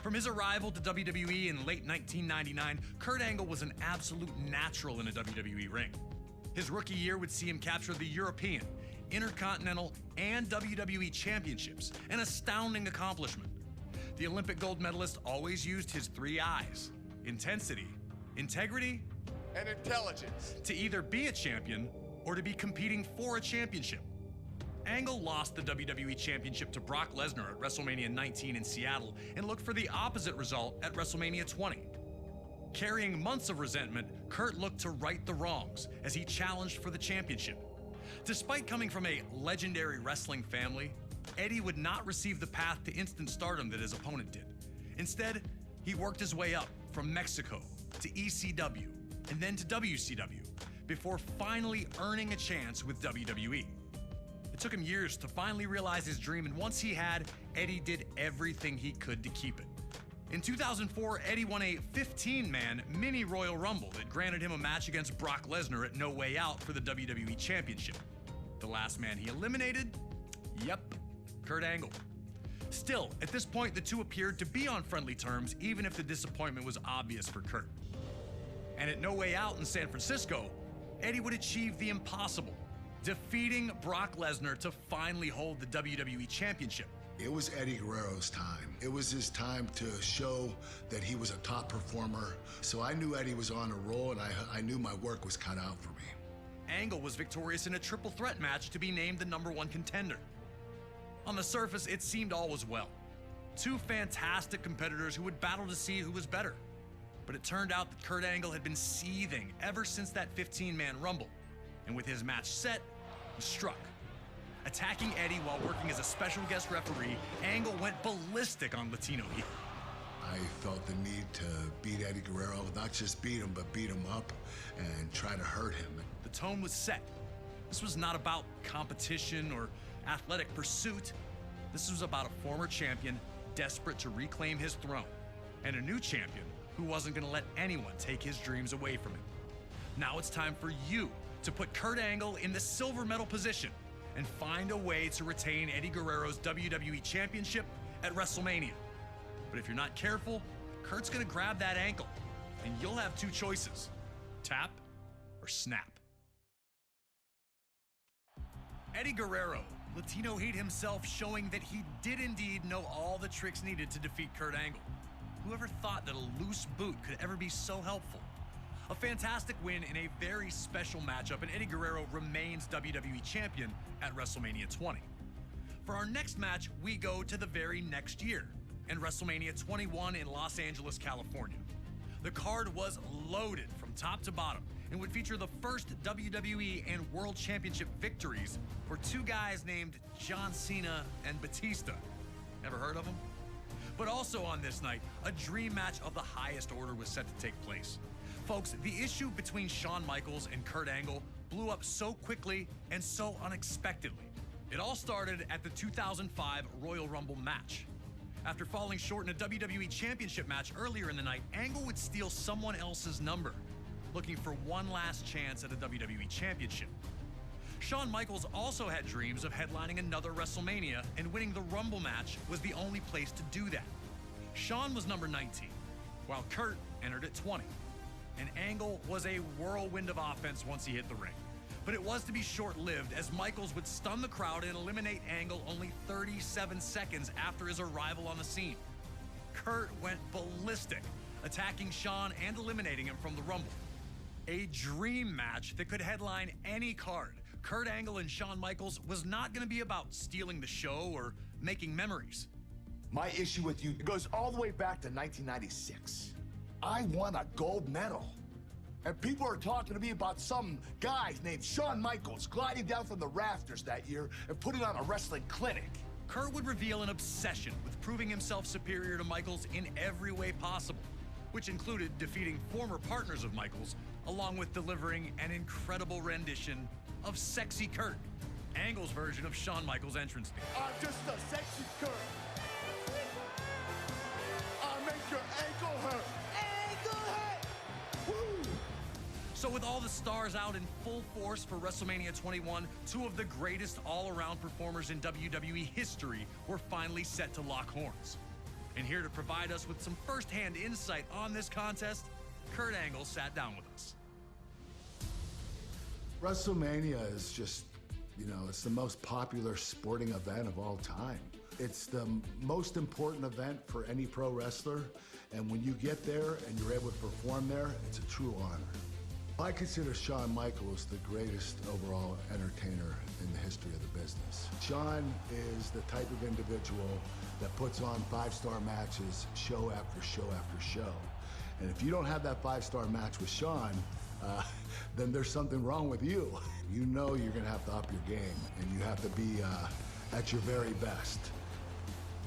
From his arrival to WWE in late 1999, Kurt Angle was an absolute natural in a WWE ring. His rookie year would see him capture the European, Intercontinental, and WWE championships, an astounding accomplishment. The Olympic gold medalist always used his 3 I's: intensity, integrity, and intelligence, to either be a champion or to be competing for a championship. Angle lost the WWE Championship to Brock Lesnar at WrestleMania 19 in Seattle and looked for the opposite result at WrestleMania 20. Carrying months of resentment, Kurt looked to right the wrongs as he challenged for the championship. Despite coming from a legendary wrestling family, Eddie would not receive the path to instant stardom that his opponent did. Instead, he worked his way up from Mexico to ECW and then to WCW before finally earning a chance with WWE. It took him years to finally realize his dream, and once he had, Eddie did everything he could to keep it. In 2004, Eddie won a 15-man mini Royal Rumble that granted him a match against Brock Lesnar at No Way Out for the WWE Championship. The last man he eliminated? Yep, Kurt Angle. Still, at this point, the two appeared to be on friendly terms, even if the disappointment was obvious for Kurt. And at No Way Out in San Francisco, Eddie would achieve the impossible, defeating Brock Lesnar to finally hold the WWE Championship. It was Eddie Guerrero's time. It was his time to show that he was a top performer. So I knew Eddie was on a roll, and I knew my work was cut out for me. Angle was victorious in a triple threat match to be named the #1 contender. On the surface, it seemed all was well. Two fantastic competitors who would battle to see who was better. But it turned out that Kurt Angle had been seething ever since that 15-man Rumble. And with his match set, he struck. Attacking Eddie while working as a special guest referee, Angle went ballistic on Latino heel. I felt the need to beat Eddie Guerrero, not just beat him, but beat him up and try to hurt him. The tone was set. This was not about competition or athletic pursuit. This was about a former champion desperate to reclaim his throne, and a new champion who wasn't going to let anyone take his dreams away from him. Now it's time for you to put Kurt Angle in the silver medal position and find a way to retain Eddie Guerrero's WWE Championship at WrestleMania. But if you're not careful, Kurt's gonna grab that ankle, and you'll have two choices: tap or snap. Eddie Guerrero, Latino Heat himself, showing that he did indeed know all the tricks needed to defeat Kurt Angle. Whoever thought that a loose boot could ever be so helpful? A fantastic win in a very special matchup, and Eddie Guerrero remains WWE Champion at WrestleMania 20. For our next match, we go to the very next year, and WrestleMania 21 in Los Angeles, California. The card was loaded from top to bottom and would feature the first WWE and World Championship victories for two guys named John Cena and Batista. Never heard of them? But also on this night, a dream match of the highest order was set to take place. Folks, the issue between Shawn Michaels and Kurt Angle blew up so quickly and so unexpectedly. It all started at the 2005 Royal Rumble match. After falling short in a WWE Championship match earlier in the night, Angle would steal someone else's number, looking for one last chance at a WWE Championship. Shawn Michaels also had dreams of headlining another WrestleMania, and winning the Rumble match was the only place to do that. Shawn was number 19, while Kurt entered at 20. And Angle was a whirlwind of offense once he hit the ring. But it was to be short-lived, as Michaels would stun the crowd and eliminate Angle only 37 seconds after his arrival on the scene. Kurt went ballistic, attacking Shawn and eliminating him from the Rumble. A dream match that could headline any card. Kurt Angle and Shawn Michaels was not going to be about stealing the show or making memories. My issue with you goes all the way back to 1996. I won a gold medal. And people are talking to me about some guy named Shawn Michaels gliding down from the rafters that year and putting on a wrestling clinic. Kurt would reveal an obsession with proving himself superior to Michaels in every way possible, which included defeating former partners of Michaels, along with delivering an incredible rendition of Sexy Kurt, Angle's version of Shawn Michaels' entrance theme. I'm just a sexy Kurt. I'll make your ankle hurt. Ankle hurt! Woo! So with all the stars out in full force for WrestleMania 21, two of the greatest all-around performers in WWE history were finally set to lock horns. And here to provide us with some first-hand insight on this contest, Kurt Angle sat down with us. WrestleMania is just, it's the most popular sporting event of all time. It's the most important event for any pro wrestler, and when you get there and you're able to perform there, it's a true honor. I consider Shawn Michaels the greatest overall entertainer in the history of the business. Shawn is the type of individual that puts on five-star matches show after show after show. And if you don't have that five-star match with Shawn, then there's something wrong with you. You know you're gonna have to up your game, and you have to be at your very best.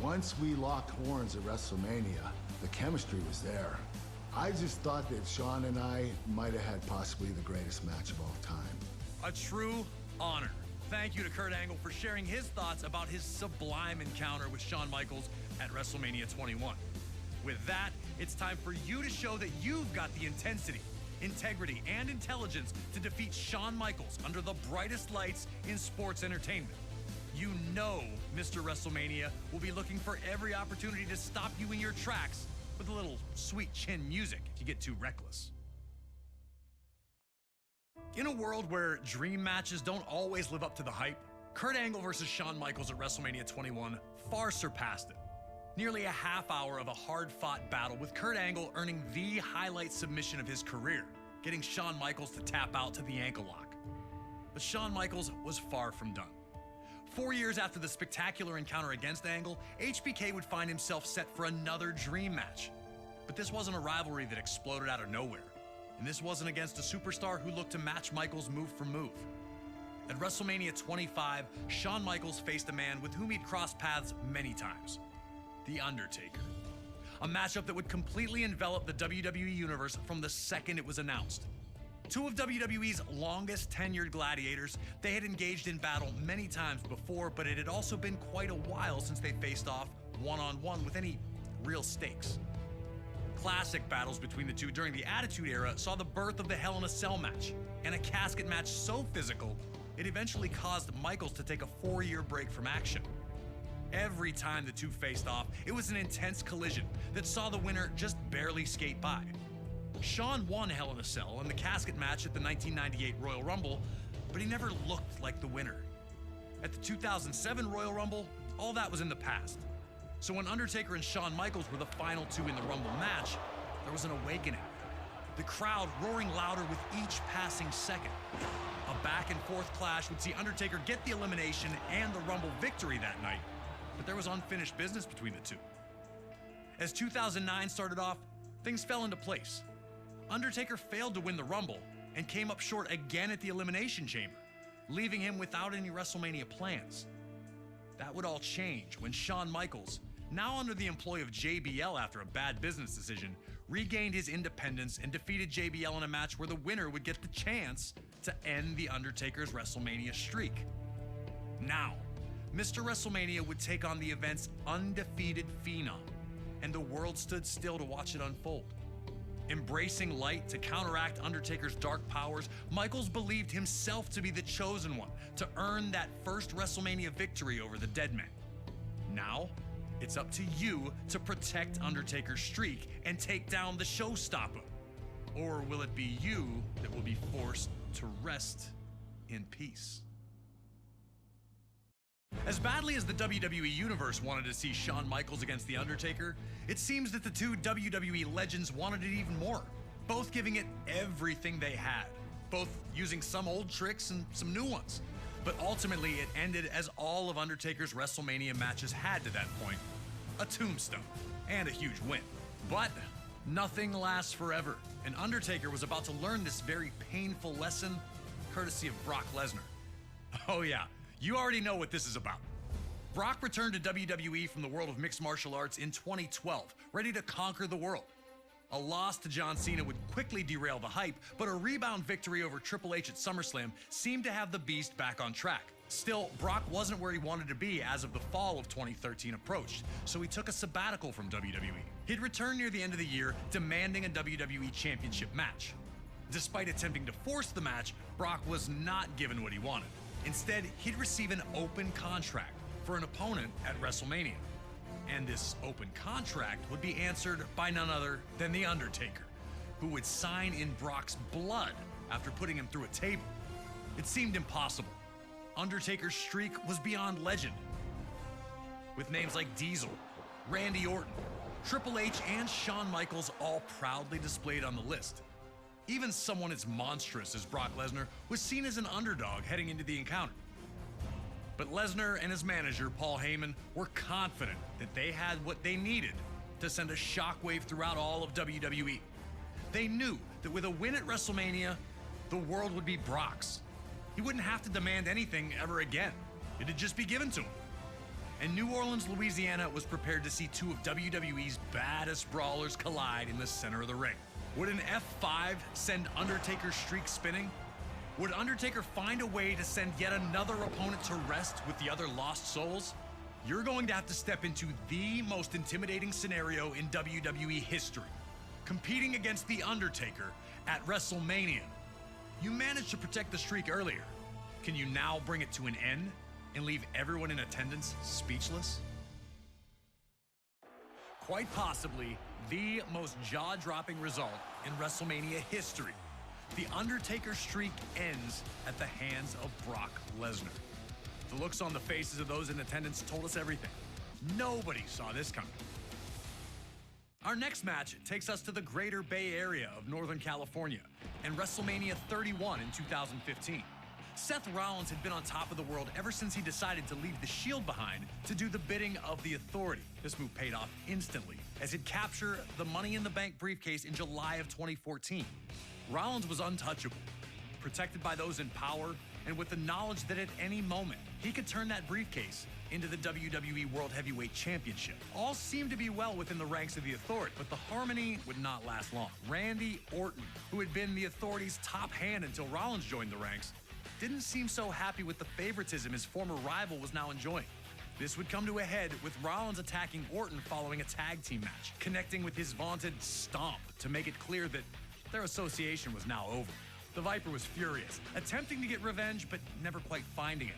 Once we locked horns at WrestleMania, the chemistry was there. I just thought that Shawn and I might have had possibly the greatest match of all time. A true honor. Thank you to Kurt Angle for sharing his thoughts about his sublime encounter with Shawn Michaels at WrestleMania 21. With that, it's time for you to show that you've got the intensity, integrity, and intelligence to defeat Shawn Michaels under the brightest lights in sports entertainment. You know Mr. WrestleMania will be looking for every opportunity to stop you in your tracks with a little sweet chin music if you get too reckless. In a world where dream matches don't always live up to the hype, Kurt Angle versus Shawn Michaels at WrestleMania 21 far surpassed it. Nearly a half hour of a hard-fought battle with Kurt Angle earning the highlight submission of his career, getting Shawn Michaels to tap out to the ankle lock. But Shawn Michaels was far from done. 4 years after the spectacular encounter against Angle, HBK would find himself set for another dream match. But this wasn't a rivalry that exploded out of nowhere. And this wasn't against a superstar who looked to match Michaels move for move. At WrestleMania 25, Shawn Michaels faced a man with whom he'd crossed paths many times, The Undertaker. A matchup that would completely envelop the WWE Universe from the second it was announced. Two of WWE's longest tenured gladiators, they had engaged in battle many times before, but it had also been quite a while since they faced off one-on-one with any real stakes. Classic battles between the two during the Attitude Era saw the birth of the Hell in a Cell match, and a casket match so physical, it eventually caused Michaels to take a 4-year break from action. Every time the two faced off, it was an intense collision that saw the winner just barely skate by. Shawn won Hell in a Cell in the casket match at the 1998 Royal Rumble, but he never looked like the winner. At the 2007 Royal Rumble, all that was in the past. So when Undertaker and Shawn Michaels were the final two in the Rumble match, there was an awakening. The crowd roaring louder with each passing second. A back and forth clash would see Undertaker get the elimination and the Rumble victory that night, but there was unfinished business between the two. As 2009 started off, things fell into place. Undertaker failed to win the Rumble and came up short again at the Elimination Chamber, leaving him without any WrestleMania plans. That would all change when Shawn Michaels, now under the employ of JBL after a bad business decision, regained his independence and defeated JBL in a match where the winner would get the chance to end The Undertaker's WrestleMania streak. Now, Mr. WrestleMania would take on the event's undefeated phenom, and the world stood still to watch it unfold. Embracing light to counteract Undertaker's dark powers, Michaels believed himself to be the chosen one to earn that first WrestleMania victory over the Dead Man. Now, it's up to you to protect Undertaker's streak and take down the showstopper. Or will it be you that will be forced to rest in peace? As badly as the WWE Universe wanted to see Shawn Michaels against The Undertaker, it seems that the two WWE legends wanted it even more, both giving it everything they had, both using some old tricks and some new ones. But ultimately, it ended as all of Undertaker's WrestleMania matches had to that point: a tombstone and a huge win. But nothing lasts forever, and Undertaker was about to learn this very painful lesson courtesy of Brock Lesnar. Oh yeah, you already know what this is about. Brock returned to WWE from the world of mixed martial arts in 2012, ready to conquer the world. A loss to John Cena would quickly derail the hype, but a rebound victory over Triple H at SummerSlam seemed to have the beast back on track. Still, Brock wasn't where he wanted to be as of the fall of 2013 approached, so he took a sabbatical from WWE. He'd return near the end of the year, demanding a WWE Championship match. Despite attempting to force the match, Brock was not given what he wanted. Instead, he'd receive an open contract for an opponent at WrestleMania. And this open contract would be answered by none other than The Undertaker, who would sign in Brock's blood after putting him through a table. It seemed impossible. Undertaker's streak was beyond legend, with names like Diesel, Randy Orton, Triple H, and Shawn Michaels all proudly displayed on the list. Even someone as monstrous as Brock Lesnar was seen as an underdog heading into the encounter. But Lesnar and his manager, Paul Heyman, were confident that they had what they needed to send a shockwave throughout all of WWE. They knew that with a win at WrestleMania, the world would be Brock's. He wouldn't have to demand anything ever again. It'd just be given to him. And New Orleans, Louisiana was prepared to see two of WWE's baddest brawlers collide in the center of the ring. Would an F5 send Undertaker's streak spinning? Would Undertaker find a way to send yet another opponent to rest with the other lost souls? You're going to have to step into the most intimidating scenario in WWE history, competing against The Undertaker at WrestleMania. You managed to protect the streak earlier. Can you now bring it to an end and leave everyone in attendance speechless? Quite possibly the most jaw-dropping result in WrestleMania history. The Undertaker's streak ends at the hands of Brock Lesnar. The looks on the faces of those in attendance told us everything. Nobody saw this coming. Our next match takes us to the greater Bay Area of Northern California and WrestleMania 31 in 2015. Seth Rollins had been on top of the world ever since he decided to leave the Shield behind to do the bidding of the Authority. This move paid off instantly as he'd capture the Money in the Bank briefcase in July of 2014. Rollins was untouchable, protected by those in power, and with the knowledge that at any moment he could turn that briefcase into the WWE World Heavyweight Championship. All seemed to be well within the ranks of the Authority, but the harmony would not last long. Randy Orton, who had been the Authority's top hand until Rollins joined the ranks, didn't seem so happy with the favoritism his former rival was now enjoying. This would come to a head with Rollins attacking Orton following a tag team match, connecting with his vaunted stomp to make it clear that their association was now over. The Viper was furious, attempting to get revenge, but never quite finding it.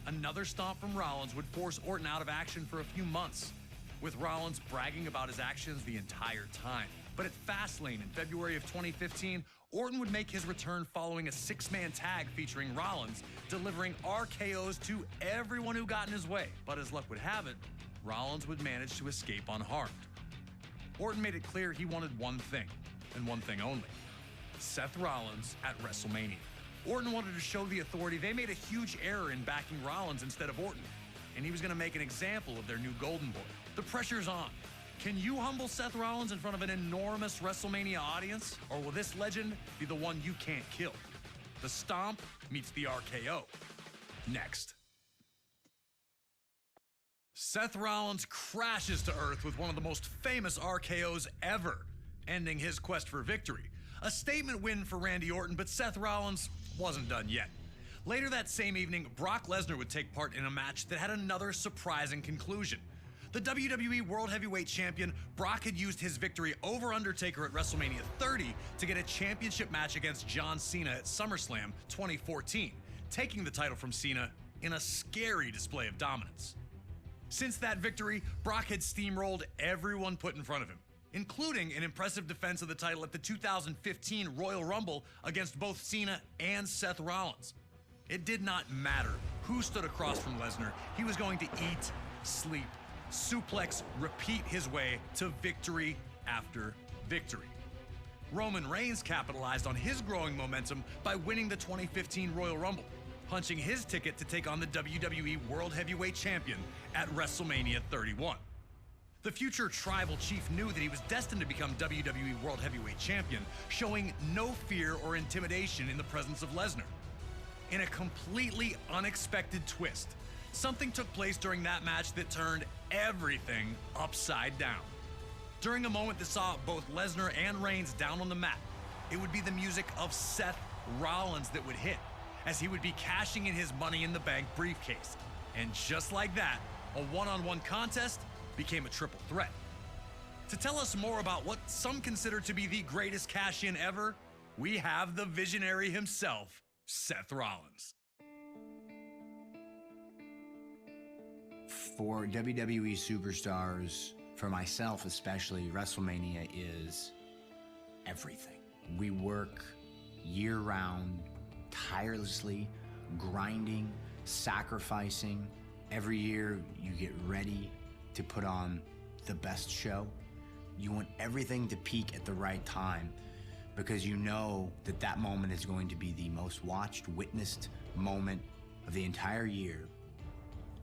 Another stomp from Rollins would force Orton out of action for a few months, with Rollins bragging about his actions the entire time. But at Fastlane in February of 2015, Orton would make his return following a six-man tag featuring Rollins, delivering RKOs to everyone who got in his way. But as luck would have it, Rollins would manage to escape unharmed. Orton made it clear he wanted one thing, and one thing only: Seth Rollins at WrestleMania. Orton wanted to show the Authority they made a huge error in backing Rollins instead of Orton, and he was going to make an example of their new Golden Boy. The pressure's on. Can you humble Seth Rollins in front of an enormous WrestleMania audience, or will this legend be the one you can't kill? The Stomp meets the RKO. Next. Seth Rollins crashes to earth with one of the most famous RKOs ever, ending his quest for victory. A statement win for Randy Orton, but Seth Rollins wasn't done yet. Later that same evening, Brock Lesnar would take part in a match that had another surprising conclusion. The WWE World Heavyweight Champion, Brock had used his victory over Undertaker at WrestleMania 30 to get a championship match against John Cena at SummerSlam 2014, taking the title from Cena in a scary display of dominance. Since that victory, Brock had steamrolled everyone put in front of him, including an impressive defense of the title at the 2015 Royal Rumble against both Cena and Seth Rollins. It did not matter who stood across from Lesnar, he was going to eat, sleep, suplex, repeat his way to victory after victory. Roman Reigns capitalized on his growing momentum by winning the 2015 Royal Rumble, punching his ticket to take on the WWE World Heavyweight Champion at WrestleMania 31. The future tribal chief knew that he was destined to become WWE World Heavyweight Champion, showing no fear or intimidation in the presence of Lesnar. In a completely unexpected twist, something took place during that match that turned everything upside down. During a moment that saw both Lesnar and Reigns down on the mat, it would be the music of Seth Rollins that would hit, as he would be cashing in his Money in the Bank briefcase. And just like that, a one-on-one contest became a triple threat. To tell us more about what some consider to be the greatest cash-in ever, we have the visionary himself, Seth Rollins. For WWE superstars, for myself especially, WrestleMania is everything. We work year-round, tirelessly, grinding, sacrificing. Every year you get ready to put on the best show. You want everything to peak at the right time because you know that that moment is going to be the most watched, witnessed moment of the entire year.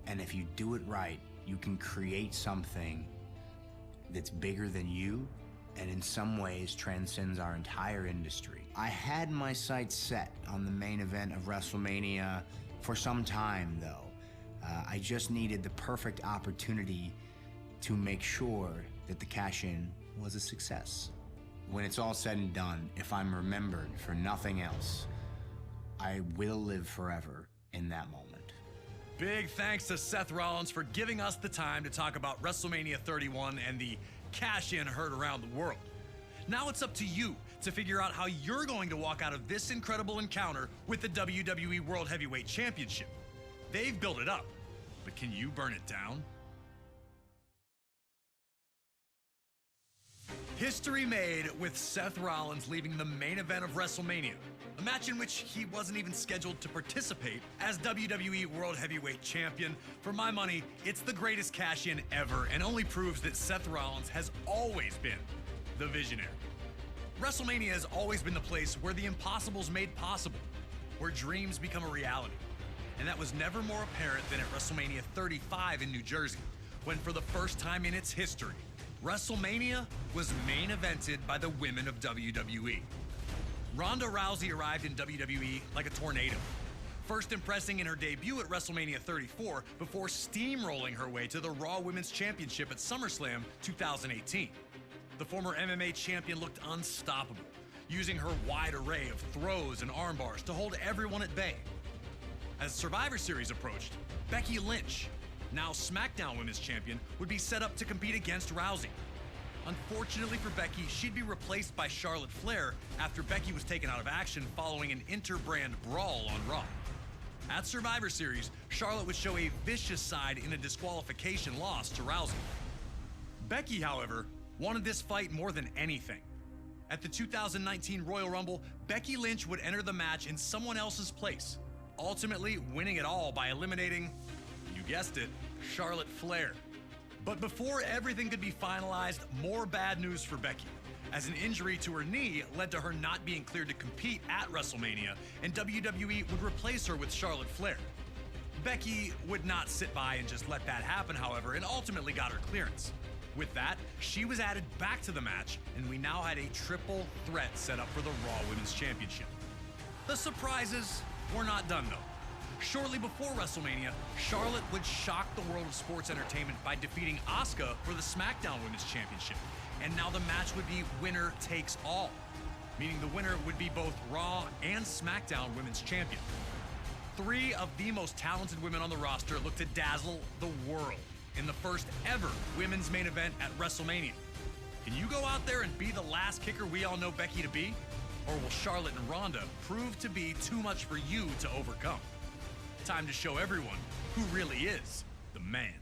And if you do it right, you can create something that's bigger than you and in some ways transcends our entire industry. I had my sights set on the main event of WrestleMania for some time though. I just needed the perfect opportunity to make sure that the cash-in was a success. When it's all said and done, if I'm remembered for nothing else, I will live forever in that moment. Big thanks to Seth Rollins for giving us the time to talk about WrestleMania 31 and the cash-in heard around the world. Now it's up to you to figure out how you're going to walk out of this incredible encounter with the WWE World Heavyweight Championship. They've built it up, but can you burn it down? History made with Seth Rollins leaving the main event of WrestleMania, a match in which he wasn't even scheduled to participate as WWE World Heavyweight Champion. For my money, it's the greatest cash-in ever and only proves that Seth Rollins has always been the visionary. WrestleMania has always been the place where the impossible's made possible, where dreams become a reality. And that was never more apparent than at WrestleMania 35 in New Jersey, when for the first time in its history, WrestleMania was main evented by the women of WWE. Ronda Rousey arrived in WWE like a tornado, first impressing in her debut at WrestleMania 34 before steamrolling her way to the Raw Women's Championship at SummerSlam 2018. The former MMA champion looked unstoppable, using her wide array of throws and arm bars to hold everyone at bay. As Survivor Series approached, Becky Lynch, now SmackDown Women's Champion, would be set up to compete against Rousey. Unfortunately for Becky, she'd be replaced by Charlotte Flair after Becky was taken out of action following an inter-brand brawl on Raw. At Survivor Series, Charlotte would show a vicious side in a disqualification loss to Rousey. Becky, however, wanted this fight more than anything. At the 2019 Royal Rumble, Becky Lynch would enter the match in someone else's place, ultimately winning it all by eliminating, you guessed it, Charlotte Flair. But before everything could be finalized, more bad news for Becky, as an injury to her knee led to her not being cleared to compete at WrestleMania, and WWE would replace her with Charlotte Flair. Becky would not sit by and just let that happen, however, and ultimately got her clearance. With that, she was added back to the match, and we now had a triple threat set up for the Raw Women's Championship. The surprises were not done, though. Shortly before WrestleMania, Charlotte would shock the world of sports entertainment by defeating Asuka for the SmackDown Women's Championship. And now the match would be winner takes all, meaning the winner would be both Raw and SmackDown Women's Champion. Three of the most talented women on the roster look to dazzle the world in the first ever women's main event at WrestleMania. Can you go out there and be the last kicker we all know Becky to be? Or will Charlotte and Ronda prove to be too much for you to overcome? Time to show everyone who really is the man.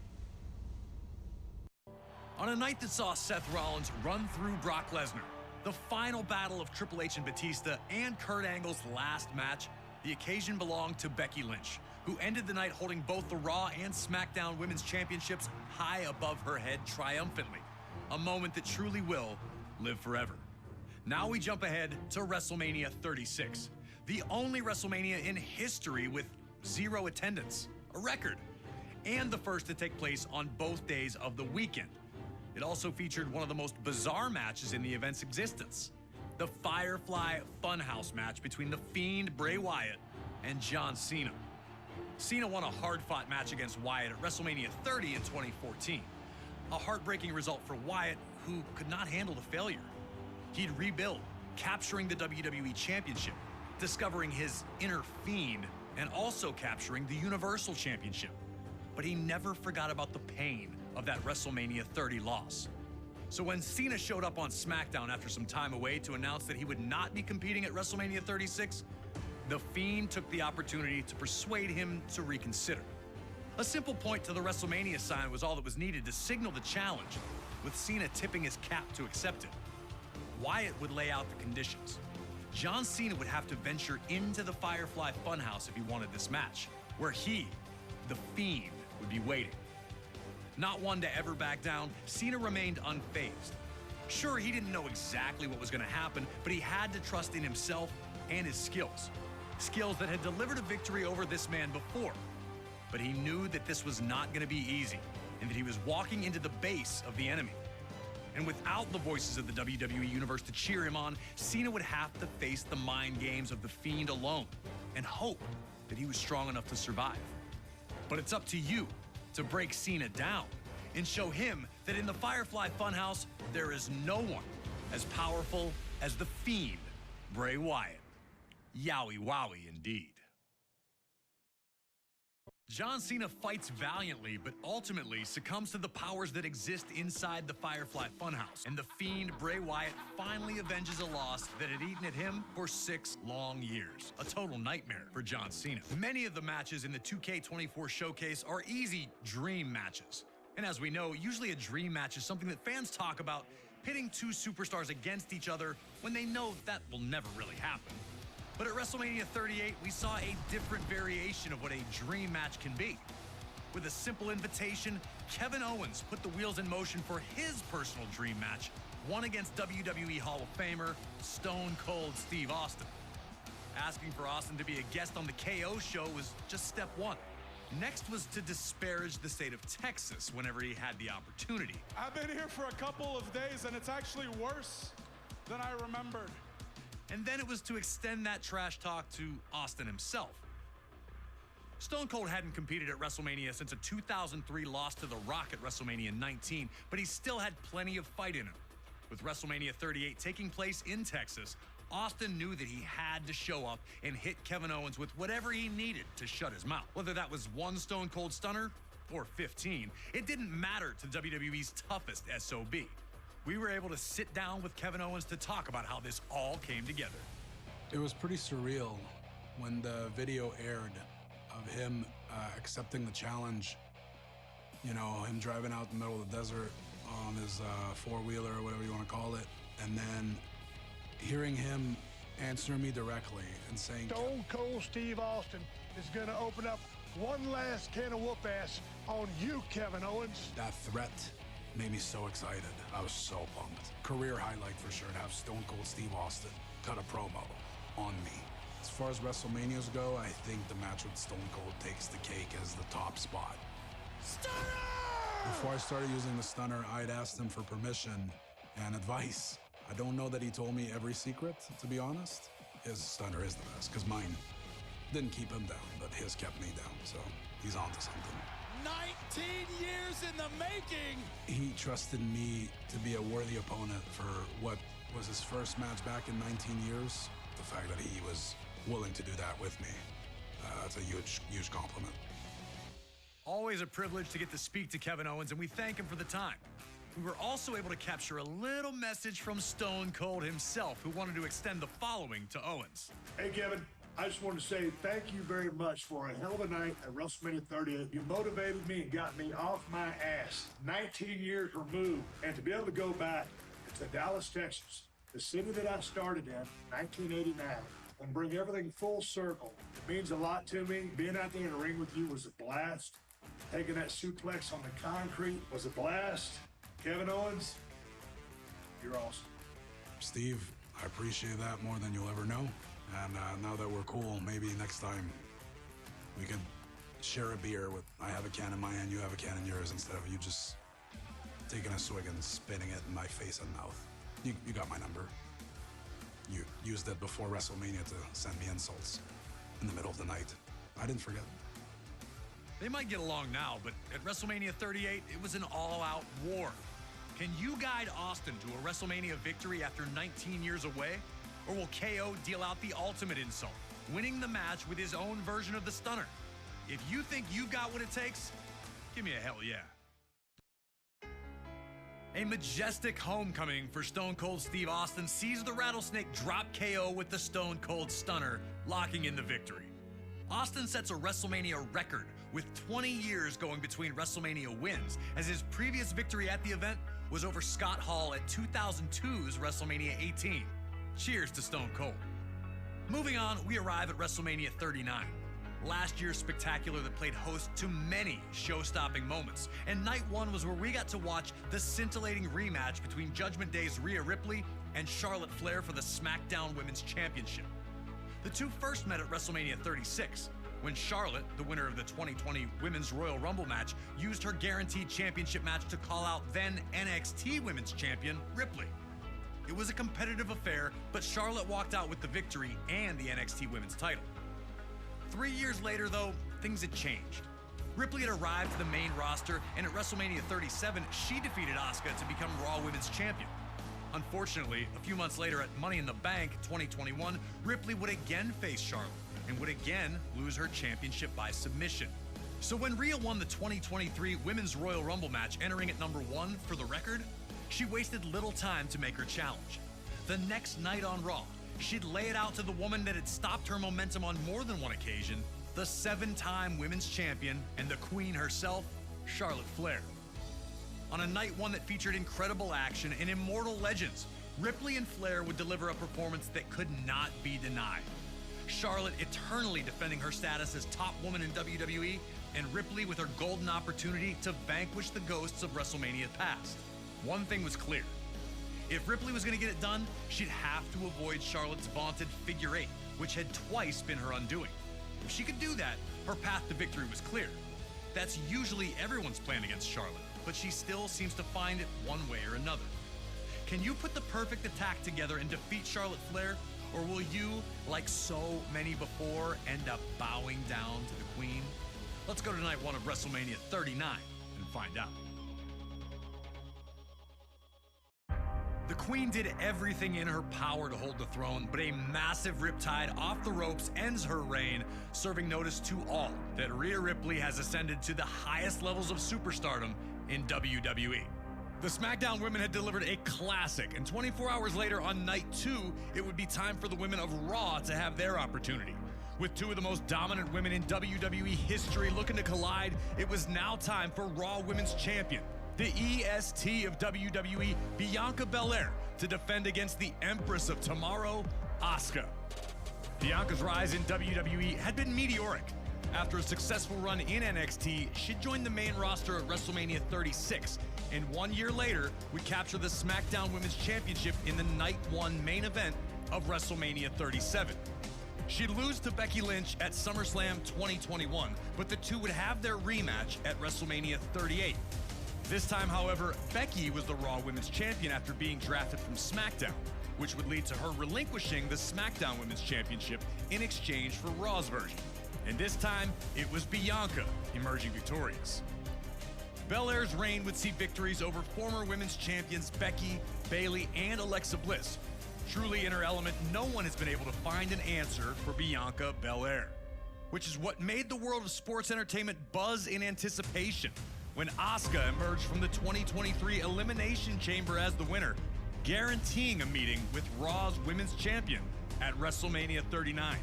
On a night that saw Seth Rollins run through Brock Lesnar, the final battle of Triple H and Batista, and Kurt Angle's last match, the occasion belonged to Becky Lynch, who ended the night holding both the Raw and SmackDown Women's Championships high above her head triumphantly, a moment that truly will live forever. Now we jump ahead to WrestleMania 36, the only WrestleMania in history with 0 attendance, a record, and the first to take place on both days of the weekend. It also featured one of the most bizarre matches in the event's existence, the Firefly Funhouse match between The Fiend Bray Wyatt and John Cena. Cena won a hard-fought match against Wyatt at WrestleMania 30 in 2014, a heartbreaking result for Wyatt, who could not handle the failure. He'd rebuild, capturing the WWE Championship, discovering his inner Fiend, and also capturing the Universal Championship. But he never forgot about the pain of that WrestleMania 30 loss. So when Cena showed up on SmackDown after some time away to announce that he would not be competing at WrestleMania 36, The Fiend took the opportunity to persuade him to reconsider. A simple point to the WrestleMania sign was all that was needed to signal the challenge, with Cena tipping his cap to accept it. Wyatt would lay out the conditions. John Cena would have to venture into the Firefly Funhouse if he wanted this match, where he, the Fiend, would be waiting. Not one to ever back down, Cena remained unfazed. Sure, he didn't know exactly what was going to happen, but he had to trust in himself and his skills. Skills that had delivered a victory over this man before. But he knew that this was not going to be easy, and that he was walking into the base of the enemy. And without the voices of the WWE Universe to cheer him on, Cena would have to face the mind games of the Fiend alone, and hope that he was strong enough to survive. But it's up to you to break Cena down, and show him that in the Firefly Funhouse, there is no one as powerful as the Fiend, Bray Wyatt. Yowie wowie indeed. John Cena fights valiantly, but ultimately succumbs to the powers that exist inside the Firefly Funhouse, and the Fiend, Bray Wyatt, finally avenges a loss that had eaten at him for 6 long years. A total nightmare for John Cena. Many of the matches in the 2K24 showcase are easy dream matches. And as we know, usually a dream match is something that fans talk about, pitting 2 superstars against each other when they know that will never really happen. But at WrestleMania 38, we saw a different variation of what a dream match can be. With a simple invitation, Kevin Owens put the wheels in motion for his personal dream match, one against WWE Hall of Famer, Stone Cold Steve Austin. Asking for Austin to be a guest on the KO show was just step 1. Next was to disparage the state of Texas whenever he had the opportunity. I've been here for a couple of days, and it's actually worse than I remembered. And then it was to extend that trash talk to Austin himself. Stone Cold hadn't competed at WrestleMania since a 2003 loss to The Rock at WrestleMania 19, but he still had plenty of fight in him. With WrestleMania 38 taking place in Texas, Austin knew that he had to show up and hit Kevin Owens with whatever he needed to shut his mouth. Whether that was 1 Stone Cold Stunner or 15, it didn't matter to WWE's toughest SOB. We were able to sit down with Kevin Owens to talk about how this all came together. It was pretty surreal when the video aired of him accepting the challenge. You know, him driving out in the middle of the desert on his four-wheeler or whatever you want to call it, and then hearing him answer me directly and saying, Stone Cold Steve Austin is going to open up one last can of whoop-ass on you, Kevin Owens. That threat made me so excited. I was so pumped. Career highlight for sure to have Stone Cold Steve Austin cut a promo on me. As far as WrestleManias go, I think the match with Stone Cold takes the cake as the top spot. Stunner! Before I started using the stunner, I'd asked him for permission and advice. I don't know that he told me every secret, to be honest. His stunner is the best, because mine didn't keep him down, but his kept me down, so he's onto something. 19 years in the making! He trusted me to be a worthy opponent for what was his first match back in 19 years. The fact that he was willing to do that with me, that's a huge, huge compliment. Always a privilege to get to speak to Kevin Owens, and we thank him for the time. We were also able to capture a little message from Stone Cold himself, who wanted to extend the following to Owens. Hey, Kevin, I just want to say thank you very much for a hell of a night at WrestleMania 38. You motivated me and got me off my ass 19 years removed. And to be able to go back to Dallas, Texas, the city that I started in 1989, and bring everything full circle, it means a lot to me. Being out there in the ring with you was a blast. Taking that suplex on the concrete was a blast. Kevin Owens, you're awesome. Steve, I appreciate that more than you'll ever know. And now that we're cool, maybe next time we could share a beer with, I have a can in my hand, you have a can in yours, instead of you just taking a swig and spitting it in my face and mouth. You got my number. You used it before WrestleMania to send me insults in the middle of the night. I didn't forget. They might get along now, but at WrestleMania 38, it was an all-out war. Can you guide Austin to a WrestleMania victory after 19 years away? Or will KO deal out the ultimate insult, winning the match with his own version of the stunner? If you think you've got what it takes, give me a hell yeah. A majestic homecoming for Stone Cold Steve Austin sees the Rattlesnake drop KO with the Stone Cold Stunner, locking in the victory. Austin sets a WrestleMania record with 20 years going between WrestleMania wins, as his previous victory at the event was over Scott Hall at 2002's WrestleMania 18. Cheers to Stone Cold. Moving on, we arrive at WrestleMania 39. Last year's spectacular that played host to many show-stopping moments. And night one was where we got to watch the scintillating rematch between Judgment Day's Rhea Ripley and Charlotte Flair for the SmackDown Women's Championship. The two first met at WrestleMania 36, when Charlotte, the winner of the 2020 Women's Royal Rumble match, used her guaranteed championship match to call out then NXT Women's Champion Ripley. It was a competitive affair, but Charlotte walked out with the victory and the NXT Women's title. 3 years later, though, things had changed. Ripley had arrived to the main roster, and at WrestleMania 37, she defeated Asuka to become Raw Women's Champion. Unfortunately, a few months later at Money in the Bank 2021, Ripley would again face Charlotte and would again lose her championship by submission. So when Rhea won the 2023 Women's Royal Rumble match, entering at number 1 for the record, she wasted little time to make her challenge. The next night on Raw, she'd lay it out to the woman that had stopped her momentum on more than one occasion, the 7-time women's champion and the queen herself, Charlotte Flair. On a night one that featured incredible action and immortal legends, Ripley and Flair would deliver a performance that could not be denied. Charlotte eternally defending her status as top woman in WWE, and Ripley with her golden opportunity to vanquish the ghosts of WrestleMania past. One thing was clear. If Ripley was going to get it done, she'd have to avoid Charlotte's vaunted figure 8, which had twice been her undoing. If she could do that, her path to victory was clear. That's usually everyone's plan against Charlotte, but she still seems to find it one way or another. Can you put the perfect attack together and defeat Charlotte Flair, or will you, like so many before, end up bowing down to the queen? Let's go to night one of WrestleMania 39 and find out. The Queen did everything in her power to hold the throne, but a massive riptide off the ropes ends her reign, serving notice to all that Rhea Ripley has ascended to the highest levels of superstardom in WWE. The SmackDown women had delivered a classic, and 24 hours later on night 2, it would be time for the women of Raw to have their opportunity. With two of the most dominant women in WWE history looking to collide, it was now time for Raw Women's Champion, the EST of WWE, Bianca Belair, to defend against the Empress of Tomorrow, Asuka. Bianca's rise in WWE had been meteoric. After a successful run in NXT, she joined the main roster at WrestleMania 36, and 1 year later, would capture the SmackDown Women's Championship in the Night 1 main event of WrestleMania 37. She'd lose to Becky Lynch at SummerSlam 2021, but the two would have their rematch at WrestleMania 38. This time, however, Becky was the Raw Women's Champion after being drafted from SmackDown, which would lead to her relinquishing the SmackDown Women's Championship in exchange for Raw's version. And this time, it was Bianca emerging victorious. Belair's reign would see victories over former women's champions Becky, Bayley, and Alexa Bliss. Truly in her element, no one has been able to find an answer for Bianca Belair, which is what made the world of sports entertainment buzz in anticipation when Asuka emerged from the 2023 Elimination Chamber as the winner, guaranteeing a meeting with Raw's women's champion at WrestleMania 39.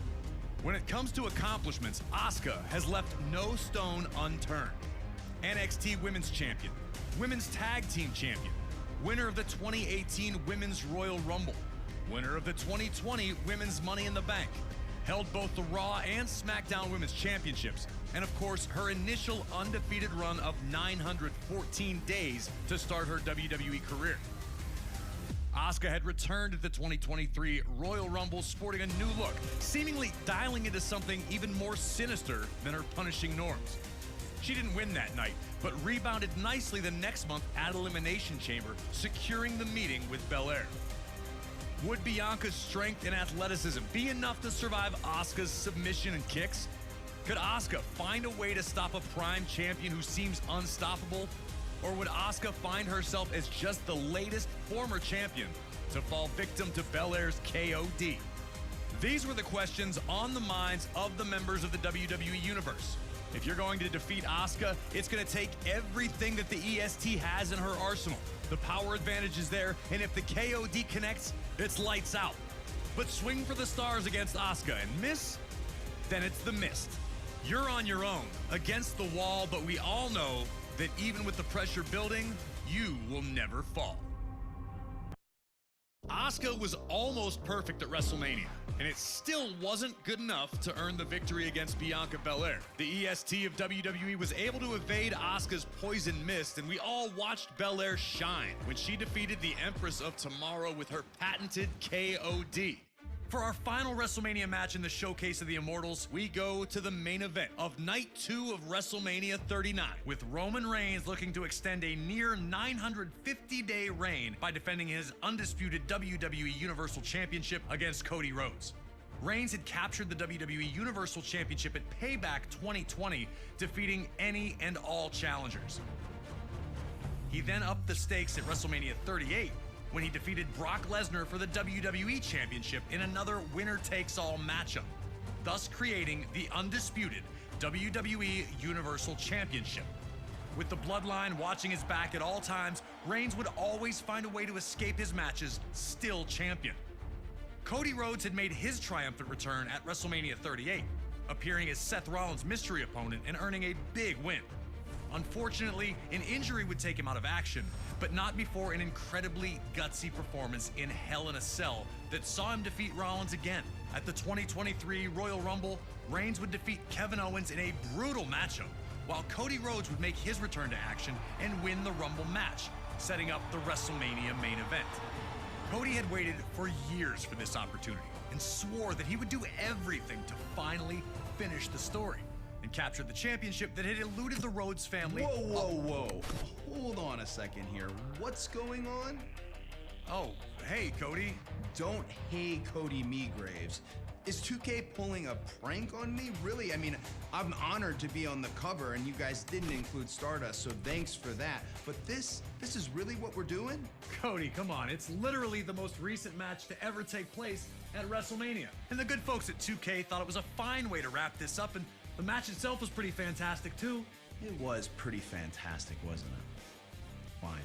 When it comes to accomplishments, Asuka has left no stone unturned. NXT Women's Champion, Women's Tag Team Champion, winner of the 2018 Women's Royal Rumble, winner of the 2020 Women's Money in the Bank, held both the Raw and SmackDown Women's Championships, and of course, her initial undefeated run of 914 days to start her WWE career. Asuka had returned at the 2023 Royal Rumble sporting a new look, seemingly dialing into something even more sinister than her punishing norms. She didn't win that night, but rebounded nicely the next month at Elimination Chamber, securing the meeting with Belair. Would Bianca's strength and athleticism be enough to survive Asuka's submission and kicks? Could Asuka find a way to stop a prime champion who seems unstoppable? Or would Asuka find herself as just the latest former champion to fall victim to Belair's KOD? These were the questions on the minds of the members of the WWE Universe. If you're going to defeat Asuka, it's going to take everything that the EST has in her arsenal. The power advantage is there, and if the KOD connects, it's lights out. But swing for the stars against Asuka and miss, then it's the mist. You're on your own, against the wall, but we all know that even with the pressure building, you will never fall. Asuka was almost perfect at WrestleMania, and it still wasn't good enough to earn the victory against Bianca Belair. The EST of WWE was able to evade Asuka's poison mist, and we all watched Belair shine when she defeated the Empress of Tomorrow with her patented KOD. For our final WrestleMania match in the Showcase of the Immortals, we go to the main event of Night 2 of WrestleMania 39, with Roman Reigns looking to extend a near 950-day reign by defending his undisputed WWE Universal Championship against Cody Rhodes. Reigns had captured the WWE Universal Championship at Payback 2020, defeating any and all challengers. He then upped the stakes at WrestleMania 38, when he defeated Brock Lesnar for the WWE Championship in another winner-takes-all matchup, thus creating the undisputed WWE Universal Championship. With the Bloodline watching his back at all times, Reigns would always find a way to escape his matches, still champion. Cody Rhodes had made his triumphant return at WrestleMania 38, appearing as Seth Rollins' mystery opponent and earning a big win. Unfortunately, an injury would take him out of action, but not before an incredibly gutsy performance in Hell in a Cell that saw him defeat Rollins again. At the 2023 Royal Rumble, Reigns would defeat Kevin Owens in a brutal matchup, while Cody Rhodes would make his return to action and win the Rumble match, setting up the WrestleMania main event. Cody had waited for years for this opportunity and swore that he would do everything to finally finish the story and capture the championship that had eluded the Rhodes family. Whoa. Hold on a second here. What's going on? Oh, hey, Cody. Don't hey Cody me, Graves. Is 2K pulling a prank on me? Really? I mean, I'm honored to be on the cover and you guys didn't include Stardust, so thanks for that. But this is really what we're doing? Cody, come on. It's literally the most recent match to ever take place at WrestleMania. And the good folks at 2K thought it was a fine way to wrap this up, and the match itself was pretty fantastic too. It was pretty fantastic, wasn't it? Fine.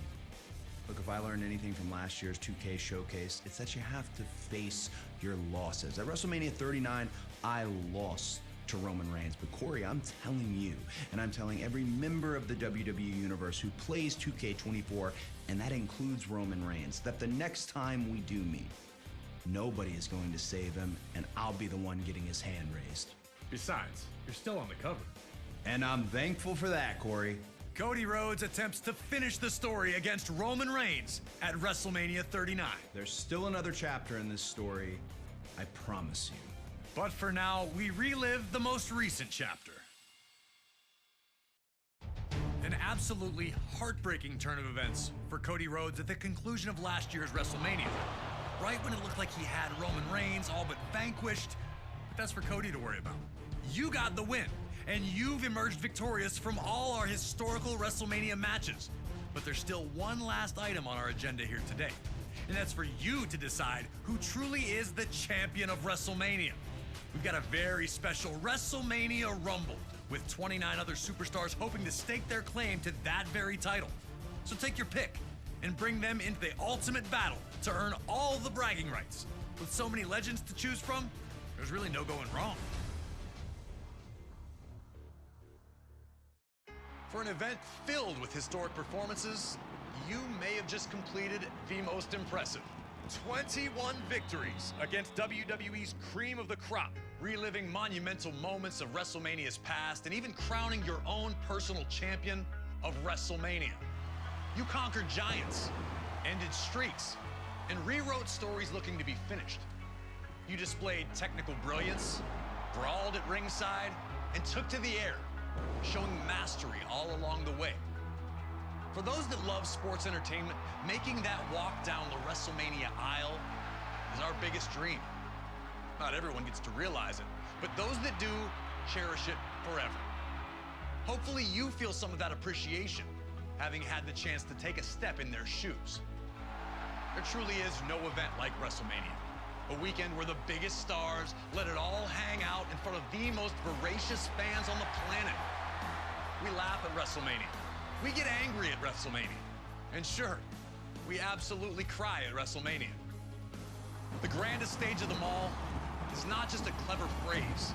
Look, if I learned anything from last year's 2K showcase, it's that you have to face your losses. At WrestleMania 39, I lost to Roman Reigns, but Corey, I'm telling you, and I'm telling every member of the WWE Universe who plays 2K24, and that includes Roman Reigns, that the next time we do meet, nobody is going to save him, and I'll be the one getting his hand raised. Besides, you're still on the cover. And I'm thankful for that, Corey. Cody Rhodes attempts to finish the story against Roman Reigns at WrestleMania 39. There's still another chapter in this story, I promise you. But for now, we relive the most recent chapter. An absolutely heartbreaking turn of events for Cody Rhodes at the conclusion of last year's WrestleMania. Right when it looked like he had Roman Reigns all but vanquished, but that's for Cody to worry about. You got the win, and you've emerged victorious from all our historical WrestleMania matches. But there's still one last item on our agenda here today, and that's for you to decide who truly is the champion of WrestleMania. We've got a very special WrestleMania Rumble with 29 other superstars hoping to stake their claim to that very title. So take your pick and bring them into the ultimate battle to earn all the bragging rights. With so many legends to choose from, there's really no going wrong. For an event filled with historic performances, you may have just completed the most impressive. 21 victories against WWE's cream of the crop, reliving monumental moments of WrestleMania's past, and even crowning your own personal champion of WrestleMania. You conquered giants, ended streaks, and rewrote stories looking to be finished. You displayed technical brilliance, brawled at ringside, and took to the air, showing mastery all along the way. For those that love sports entertainment, making that walk down the WrestleMania aisle is our biggest dream. Not everyone gets to realize it, but those that do cherish it forever. Hopefully you feel some of that appreciation, having had the chance to take a step in their shoes. There truly is no event like WrestleMania. A weekend where the biggest stars let it all hang out in front of the most voracious fans on the planet. We laugh at WrestleMania. We get angry at WrestleMania. And sure, we absolutely cry at WrestleMania. The grandest stage of them all is not just a clever phrase.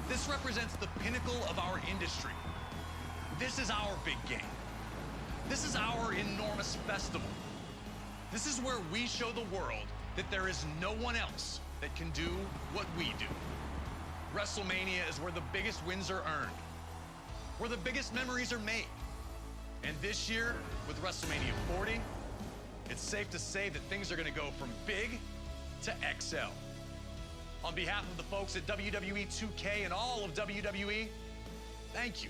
This represents the pinnacle of our industry. This is our big game. This is our enormous festival. This is where we show the world that there is no one else that can do what we do. WrestleMania is where the biggest wins are earned, where the biggest memories are made. And this year, with WrestleMania 40, it's safe to say that things are gonna go from big to XL. On behalf of the folks at WWE 2K and all of WWE, thank you.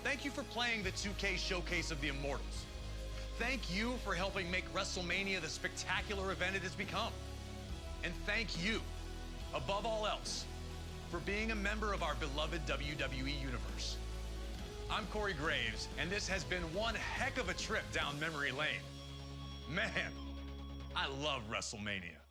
Thank you for playing the 2K Showcase of the Immortals. Thank you for helping make WrestleMania the spectacular event it has become. And thank you, above all else, for being a member of our beloved WWE universe. I'm Corey Graves, and this has been one heck of a trip down memory lane. Man, I love WrestleMania.